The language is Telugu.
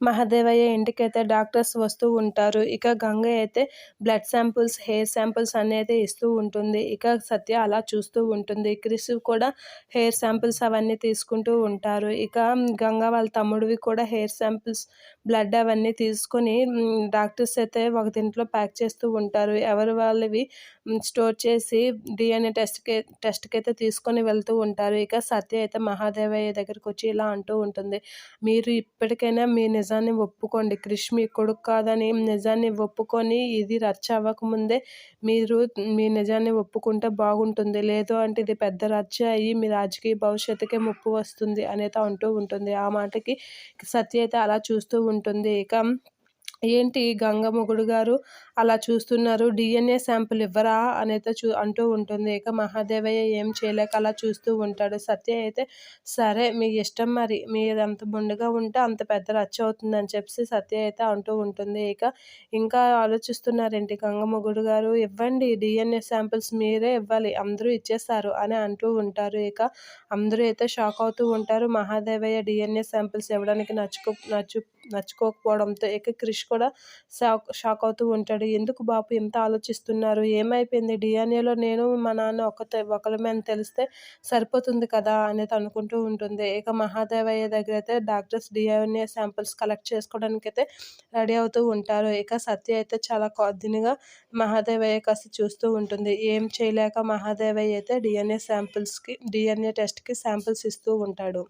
మహాదేవయ్య ఇంటికైతే డాక్టర్స్ వస్తూ ఉంటారు. ఇక గంగ అయితే బ్లడ్ శాంపిల్స్, హెయిర్ శాంపిల్స్ అనేది ఇస్తూ ఉంటుంది. ఇక సత్య అలా చూస్తూ ఉంటుంది. క్రిష్ కూడా హెయిర్ శాంపిల్స్ అవన్నీ తీసుకుంటూ ఉంటారు. ఇక గంగ వాళ్ళ తమ్ముడివి కూడా హెయిర్ శాంపిల్స్, బ్లడ్ అవన్నీ తీసుకొని డాక్టర్స్ అయితే ఒక దీంట్లో ప్యాక్ చేస్తూ ఉంటారు. ఎవరి వాళ్ళవి స్టోర్ చేసి DNA టెస్ట్‌కైతే తీసుకొని వెళ్తూ ఉంటారు. ఇక సత్య అయితే మహాదేవయ్య దగ్గరకొచ్చి ఇలా అంటూ ఉంటుంది. మీరు ఇప్పటికైనా మీ నిజాన్ని ఒప్పుకోండి. క్రిష్ మీ కొడుకు కాదని నిజాన్ని ఒప్పుకొని ఇది రచ్చ అవ్వకముందే మీరు మీ నిజాన్ని ఒప్పుకుంటే బాగుంటుంది. లేదు అంటే ఇది పెద్ద రచ్చ అయ్యి మీ రాజకీయ భవిష్యత్తుకే ముప్పు వస్తుంది అనేది అంటూ ఉంటుంది. ఆ మాటకి సత్య అయితే అలా చూస్తూ ఉంటుంది. ఇక ఏంటి గంగ మొగుడు గారు అలా చూస్తున్నారు, DNA శాంపిల్ ఇవ్వరా అనైతే అంటూ ఉంటుంది. ఇక మహాదేవయ్య ఏం చేయలేక అలా చూస్తూ ఉంటాడు. సత్య అయితే సరే మీ ఇష్టం మరి, మీరెంత మొండిగా ఉంటే అంత పెద్ద రచ్చ అవుతుందని చెప్పేసి సత్య అయితే అంటూ ఉంటుంది. ఇంకా ఆలోచిస్తున్నారేంటి గంగ మొగుడు గారు, ఇవ్వండి DNA శాంపిల్స్ మీరే ఇవ్వాలి, అందరూ ఇచ్చేస్తారు అని అంటూ ఉంటారు. ఇక అందరూ అయితే షాక్ అవుతూ ఉంటారు. మహాదేవయ్య DNA శాంపిల్స్ ఇవ్వడానికి నచ్చుకోకపోవడంతో ఇక క్రిష్ కూడా షాక్ అవుతూ ఉంటాడు. ఎందుకు బాబు ఇంత ఆలోచిస్తున్నారు? ఏమైపోయింది? DNAలో నేను మా నాన్న ఒకళ్ళమే అని తెలిస్తే సరిపోతుంది కదా అనేది అనుకుంటూ ఉంటుంది. ఇక మహాదేవయ్య దగ్గర అయితే డాక్టర్స్ DNA శాంపిల్స్ కలెక్ట్ చేసుకోవడానికైతే రెడీ అవుతూ ఉంటారు. ఇక సత్య అయితే చాలా దీనిగా మహాదేవయ్య కాస్త చూస్తూ ఉంటుంది. ఏం చేయలేక మహాదేవయ్య అయితే DNA టెస్ట్‌కి శాంపిల్స్ ఇస్తూ ఉంటాడు.